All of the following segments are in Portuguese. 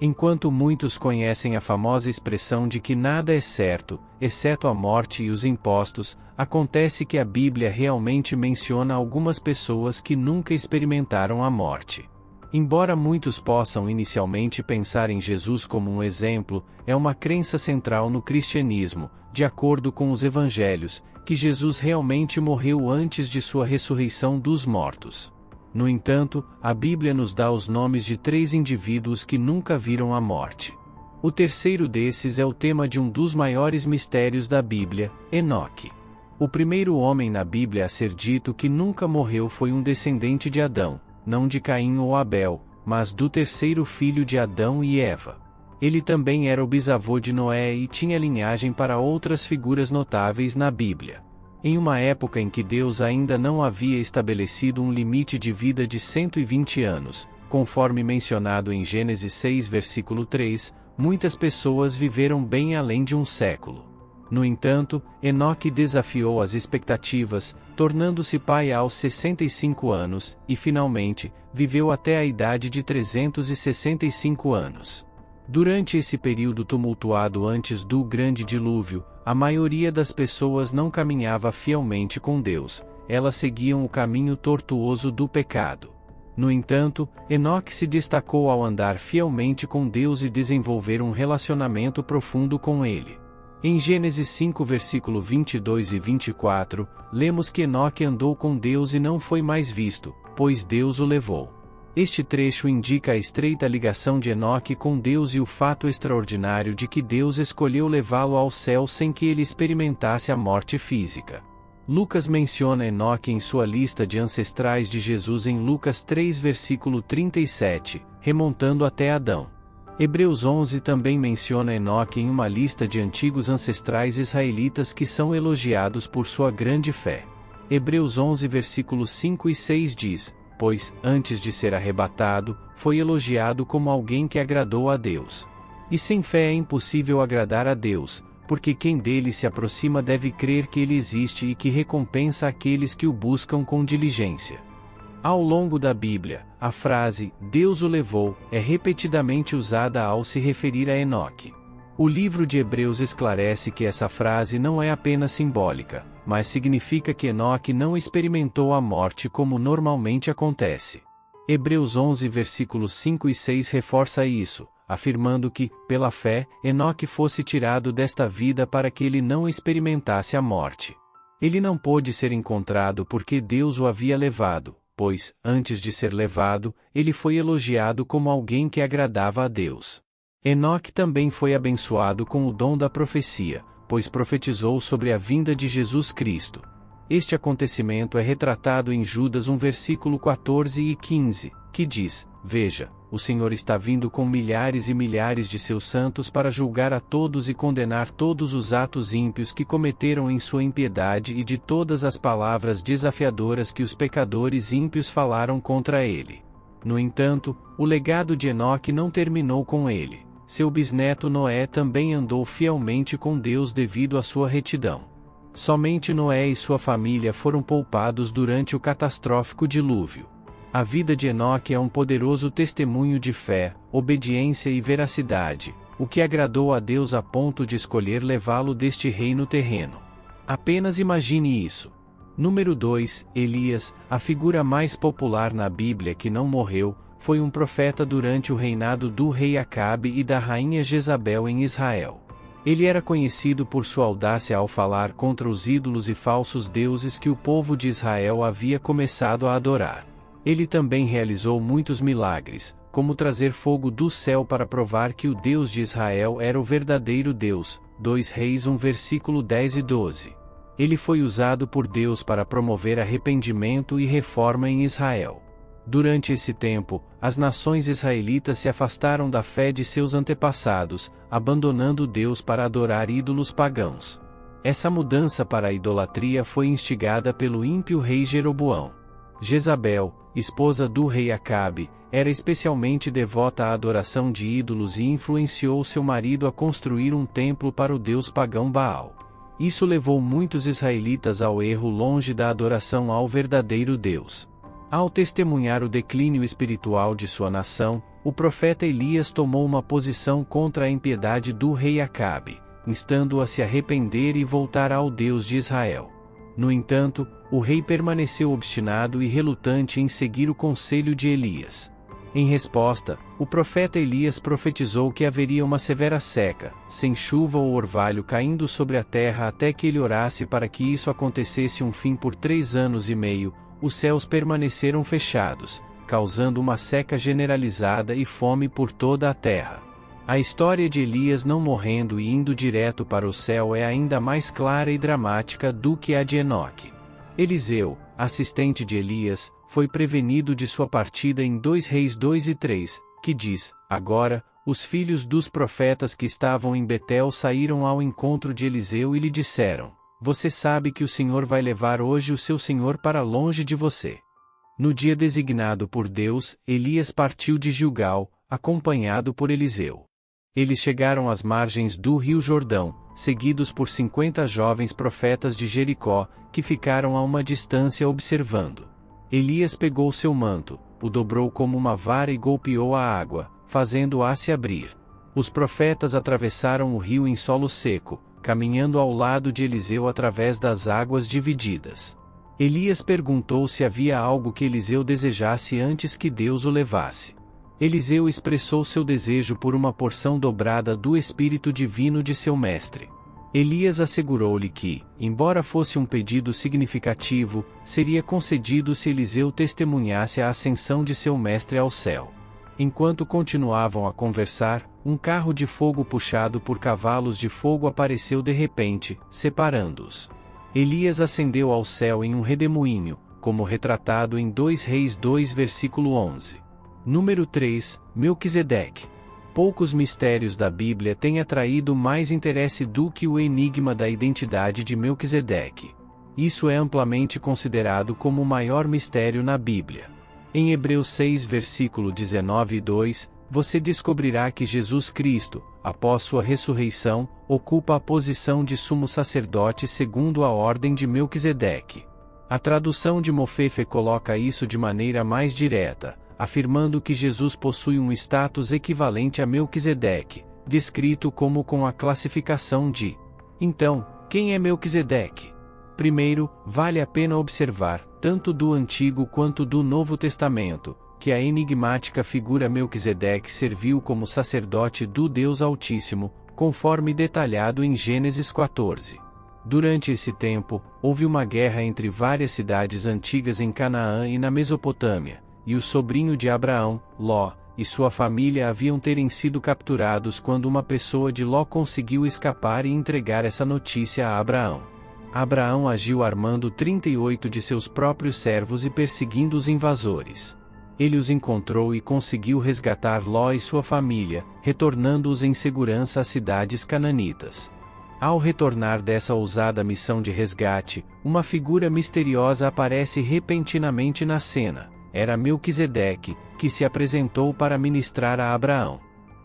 Enquanto muitos conhecem a famosa expressão de que nada é certo, exceto a morte e os impostos, acontece que a Bíblia realmente menciona algumas pessoas que nunca experimentaram a morte. Embora muitos possam inicialmente pensar em Jesus como um exemplo, é uma crença central no cristianismo, de acordo com os evangelhos, que Jesus realmente morreu antes de sua ressurreição dos mortos. No entanto, a Bíblia nos dá os nomes de 3 indivíduos que nunca viram a morte. O terceiro desses é o tema de um dos maiores mistérios da Bíblia, Enoque. O primeiro homem na Bíblia a ser dito que nunca morreu foi um descendente de Adão, não de Caim ou Abel, mas do terceiro filho de Adão e Eva. Ele também era o bisavô de Noé e tinha linhagem para outras figuras notáveis na Bíblia. Em uma época em que Deus ainda não havia estabelecido um limite de vida de 120 anos, conforme mencionado em Gênesis 6 versículo 3, muitas pessoas viveram bem além de um século. No entanto, Enoque desafiou as expectativas, tornando-se pai aos 65 anos, e finalmente, viveu até a idade de 365 anos. Durante esse período tumultuado antes do grande dilúvio, a maioria das pessoas não caminhava fielmente com Deus, elas seguiam o caminho tortuoso do pecado. No entanto, Enoque se destacou ao andar fielmente com Deus e desenvolver um relacionamento profundo com Ele. Em Gênesis 5 versículo 22 e 24, lemos que Enoque andou com Deus e não foi mais visto, pois Deus o levou. Este trecho indica a estreita ligação de Enoque com Deus e o fato extraordinário de que Deus escolheu levá-lo ao céu sem que ele experimentasse a morte física. Lucas menciona Enoque em sua lista de ancestrais de Jesus em Lucas 3 versículo 37, remontando até Adão. Hebreus 11 também menciona Enoque em uma lista de antigos ancestrais israelitas que são elogiados por sua grande fé. Hebreus 11 versículos 5 e 6 diz: pois, antes de ser arrebatado, foi elogiado como alguém que agradou a Deus. E sem fé é impossível agradar a Deus, porque quem dele se aproxima deve crer que ele existe e que recompensa aqueles que o buscam com diligência. Ao longo da Bíblia, a frase, Deus o levou, é repetidamente usada ao se referir a Enoque. O livro de Hebreus esclarece que essa frase não é apenas simbólica, mas significa que Enoque não experimentou a morte como normalmente acontece. Hebreus 11 versículos 5 e 6 reforça isso, afirmando que, pela fé, Enoque fosse tirado desta vida para que ele não experimentasse a morte. Ele não pôde ser encontrado porque Deus o havia levado, pois, antes de ser levado, ele foi elogiado como alguém que agradava a Deus. Enoque também foi abençoado com o dom da profecia, pois profetizou sobre a vinda de Jesus Cristo. Este acontecimento é retratado em Judas 1 versículo 14 e 15, que diz: veja, o Senhor está vindo com milhares e milhares de seus santos para julgar a todos e condenar todos os atos ímpios que cometeram em sua impiedade e de todas as palavras desafiadoras que os pecadores ímpios falaram contra ele. No entanto, o legado de Enoque não terminou com ele. Seu bisneto Noé também andou fielmente com Deus devido à sua retidão. Somente Noé e sua família foram poupados durante o catastrófico dilúvio. A vida de Enoque é um poderoso testemunho de fé, obediência e veracidade, o que agradou a Deus a ponto de escolher levá-lo deste reino terreno. Apenas imagine isso. Número 2, Elias, a figura mais popular na Bíblia que não morreu, foi um profeta durante o reinado do rei Acabe e da rainha Jezabel em Israel. Ele era conhecido por sua audácia ao falar contra os ídolos e falsos deuses que o povo de Israel havia começado a adorar. Ele também realizou muitos milagres, como trazer fogo do céu para provar que o Deus de Israel era o verdadeiro Deus. 2 Reis 1 versículo 10 e 12. Ele foi usado por Deus para promover arrependimento e reforma em Israel. Durante esse tempo, as nações israelitas se afastaram da fé de seus antepassados, abandonando Deus para adorar ídolos pagãos. Essa mudança para a idolatria foi instigada pelo ímpio rei Jeroboão. Jezabel, esposa do rei Acabe, era especialmente devota à adoração de ídolos e influenciou seu marido a construir um templo para o deus pagão Baal. Isso levou muitos israelitas ao erro longe da adoração ao verdadeiro Deus. Ao testemunhar o declínio espiritual de sua nação, o profeta Elias tomou uma posição contra a impiedade do rei Acabe, instando-o a se arrepender e voltar ao Deus de Israel. No entanto, o rei permaneceu obstinado e relutante em seguir o conselho de Elias. Em resposta, o profeta Elias profetizou que haveria uma severa seca, sem chuva ou orvalho caindo sobre a terra até que ele orasse para que isso acontecesse um fim por 3 anos e meio. Os céus permaneceram fechados, causando uma seca generalizada e fome por toda a terra. A história de Elias não morrendo e indo direto para o céu é ainda mais clara e dramática do que a de Enoque. Eliseu, assistente de Elias, foi prevenido de sua partida em 2 Reis 2 e 3, que diz: Agora, os filhos dos profetas que estavam em Betel saíram ao encontro de Eliseu e lhe disseram: Você sabe que o Senhor vai levar hoje o seu senhor para longe de você. No dia designado por Deus, Elias partiu de Gilgal, acompanhado por Eliseu. Eles chegaram às margens do rio Jordão, seguidos por 50 jovens profetas de Jericó, que ficaram a uma distância observando. Elias pegou seu manto, o dobrou como uma vara e golpeou a água, fazendo-a se abrir. Os profetas atravessaram o rio em solo seco, caminhando ao lado de Eliseu através das águas divididas. Elias perguntou se havia algo que Eliseu desejasse antes que Deus o levasse. Eliseu expressou seu desejo por uma porção dobrada do Espírito Divino de seu mestre. Elias assegurou-lhe que, embora fosse um pedido significativo, seria concedido se Eliseu testemunhasse a ascensão de seu mestre ao céu. Enquanto continuavam a conversar, um carro de fogo puxado por cavalos de fogo apareceu de repente, separando-os. Elias ascendeu ao céu em um redemoinho, como retratado em 2 Reis 2 versículo 11. Número 3, Melquisedeque. Poucos mistérios da Bíblia têm atraído mais interesse do que o enigma da identidade de Melquisedeque. Isso é amplamente considerado como o maior mistério na Bíblia. Em Hebreus 6 versículo 19 e 2, você descobrirá que Jesus Cristo, após sua ressurreição, ocupa a posição de sumo sacerdote segundo a ordem de Melquisedeque. A tradução de Mofefe coloca isso de maneira mais direta, afirmando que Jesus possui um status equivalente a Melquisedeque, descrito como com a classificação de. Então, quem é Melquisedeque? Primeiro, vale a pena observar, tanto do Antigo quanto do Novo Testamento, que a enigmática figura Melquisedeque serviu como sacerdote do Deus Altíssimo, conforme detalhado em Gênesis 14. Durante esse tempo, houve uma guerra entre várias cidades antigas em Canaã e na Mesopotâmia, e o sobrinho de Abraão, Ló, e sua família haviam terem sido capturados quando uma pessoa de Ló conseguiu escapar e entregar essa notícia a Abraão. Abraão agiu armando 38 de seus próprios servos e perseguindo os invasores. Ele os encontrou e conseguiu resgatar Ló e sua família, retornando-os em segurança às cidades cananitas. Ao retornar dessa ousada missão de resgate, uma figura misteriosa aparece repentinamente na cena. Era Melquisedeque, que se apresentou para ministrar a Abraão.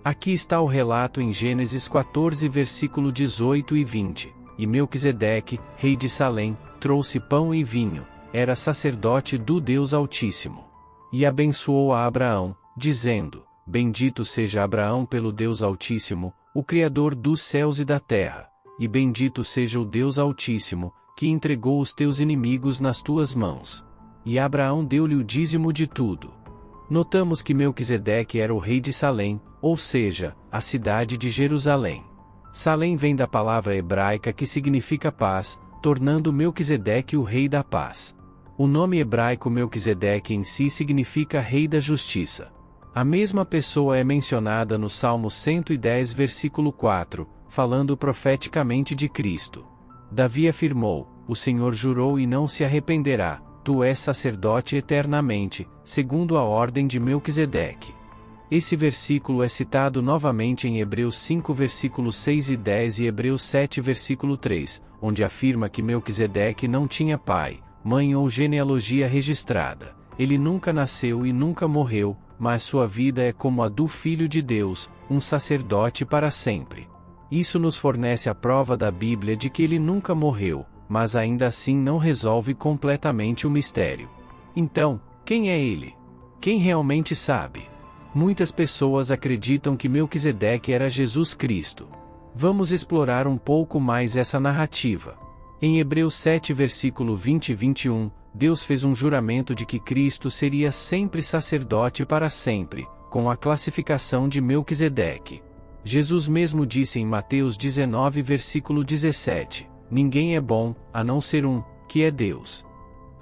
Aqui está o relato em Gênesis 14 versículo 18 e 20. E Melquisedeque, rei de Salém, trouxe pão e vinho, era sacerdote do Deus Altíssimo. E abençoou a Abraão, dizendo: Bendito seja Abraão pelo Deus Altíssimo, o Criador dos céus e da terra, e bendito seja o Deus Altíssimo, que entregou os teus inimigos nas tuas mãos. E Abraão deu-lhe o dízimo de tudo. Notamos que Melquisedeque era o rei de Salém, ou seja, a cidade de Jerusalém. Salém vem da palavra hebraica que significa paz, tornando Melquisedeque o rei da paz. O nome hebraico Melquisedeque em si significa rei da justiça. A mesma pessoa é mencionada no Salmo 110 versículo 4, falando profeticamente de Cristo. Davi afirmou: O Senhor jurou e não se arrependerá, tu és sacerdote eternamente, segundo a ordem de Melquisedeque. Esse versículo é citado novamente em Hebreus 5 versículos 6 e 10 e Hebreus 7 versículo 3, onde afirma que Melquisedeque não tinha pai, mãe ou genealogia registrada. Ele nunca nasceu e nunca morreu, mas sua vida é como a do Filho de Deus, um sacerdote para sempre. Isso nos fornece a prova da Bíblia de que ele nunca morreu, mas ainda assim não resolve completamente o mistério. Então, Quem é ele? Quem realmente sabe? Muitas pessoas acreditam que Melquisedeque era Jesus Cristo. Vamos explorar um pouco mais essa narrativa. Em Hebreus 7 versículo 20 e 21, Deus fez um juramento de que Cristo seria sempre sacerdote para sempre, com a classificação de Melquisedeque. Jesus mesmo disse em Mateus 19 versículo 17, ninguém é bom, a não ser um, que é Deus.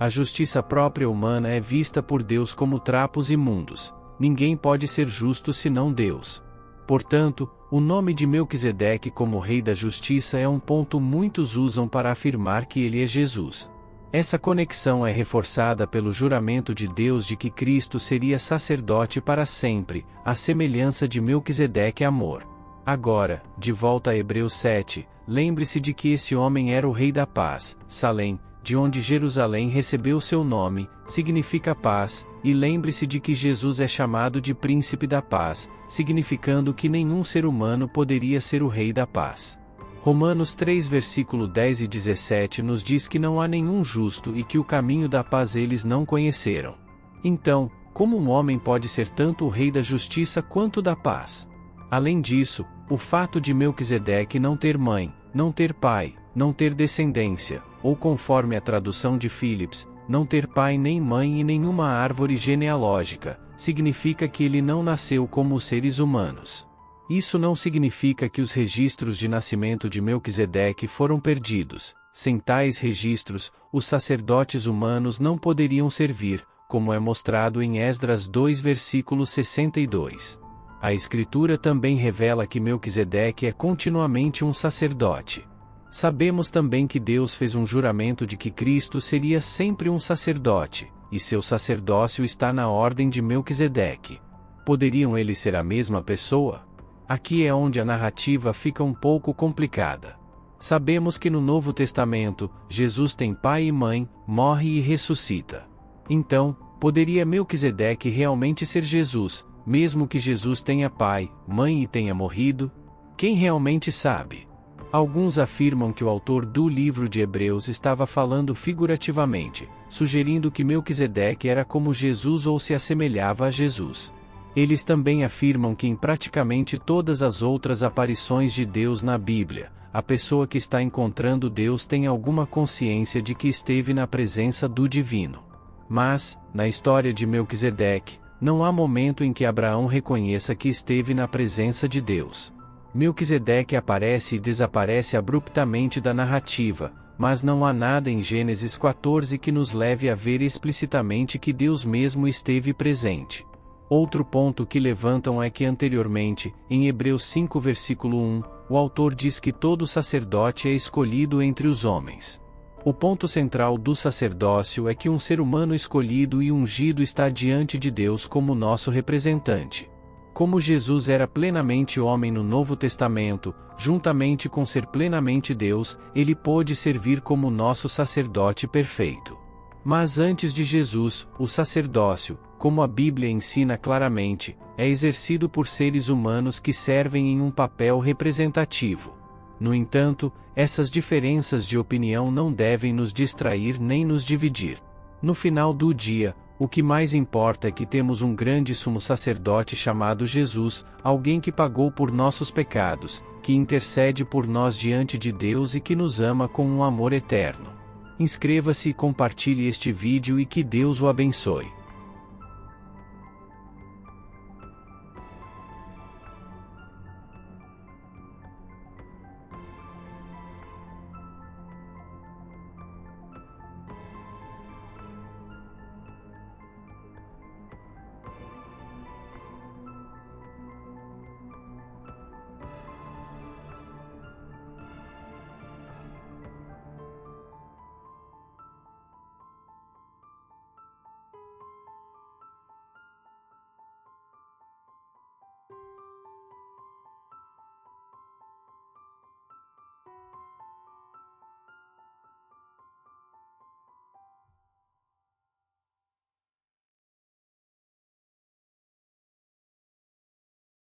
A justiça própria humana é vista por Deus como trapos imundos. Ninguém pode ser justo senão Deus. Portanto, o nome de Melquisedeque como Rei da Justiça é um ponto muitos usam para afirmar que ele é Jesus. Essa conexão é reforçada pelo juramento de Deus de que Cristo seria sacerdote para sempre, à semelhança de Melquisedeque Amor. Agora, de volta a Hebreus 7, lembre-se de que esse homem era o Rei da Paz, Salém, de onde Jerusalém recebeu seu nome, significa paz, e lembre-se de que Jesus é chamado de Príncipe da Paz, significando que nenhum ser humano poderia ser o Rei da Paz. Romanos 3 versículo 10 e 17 nos diz que não há nenhum justo e que o caminho da paz eles não conheceram. Então, como um homem pode ser tanto o Rei da Justiça quanto da paz? Além disso, o fato de Melquisedeque não ter mãe, não ter pai, não ter descendência, ou conforme a tradução de Phillips, não ter pai nem mãe e nenhuma árvore genealógica, significa que ele não nasceu como os seres humanos. Isso não significa que os registros de nascimento de Melquisedeque foram perdidos. Sem tais registros, os sacerdotes humanos não poderiam servir, como é mostrado em Esdras 2 versículo 62. A Escritura também revela que Melquisedeque é continuamente um sacerdote. Sabemos também que Deus fez um juramento de que Cristo seria sempre um sacerdote, e seu sacerdócio está na ordem de Melquisedeque. Poderiam eles ser a mesma pessoa? Aqui é onde a narrativa fica um pouco complicada. Sabemos que no Novo Testamento, Jesus tem pai e mãe, morre e ressuscita. Então, poderia Melquisedeque realmente ser Jesus, mesmo que Jesus tenha pai, mãe e tenha morrido? Quem realmente sabe? Alguns afirmam que o autor do livro de Hebreus estava falando figurativamente, sugerindo que Melquisedeque era como Jesus ou se assemelhava a Jesus. Eles também afirmam que em praticamente todas as outras aparições de Deus na Bíblia, a pessoa que está encontrando Deus tem alguma consciência de que esteve na presença do divino. Mas, na história de Melquisedeque, não há momento em que Abraão reconheça que esteve na presença de Deus. Melquisedeque aparece e desaparece abruptamente da narrativa, mas não há nada em Gênesis 14 que nos leve a ver explicitamente que Deus mesmo esteve presente. Outro ponto que levantam é que anteriormente, em Hebreus 5 versículo 1, o autor diz que todo sacerdote é escolhido entre os homens. O ponto central do sacerdócio é que um ser humano escolhido e ungido está diante de Deus como nosso representante. Como Jesus era plenamente homem no Novo Testamento, juntamente com ser plenamente Deus, ele pôde servir como nosso sacerdote perfeito. Mas antes de Jesus, o sacerdócio, como a Bíblia ensina claramente, é exercido por seres humanos que servem em um papel representativo. No entanto, essas diferenças de opinião não devem nos distrair nem nos dividir. No final do dia, o que mais importa é que temos um grande sumo sacerdote chamado Jesus, alguém que pagou por nossos pecados, que intercede por nós diante de Deus e que nos ama com um amor eterno. Inscreva-se e compartilhe este vídeo e que Deus o abençoe.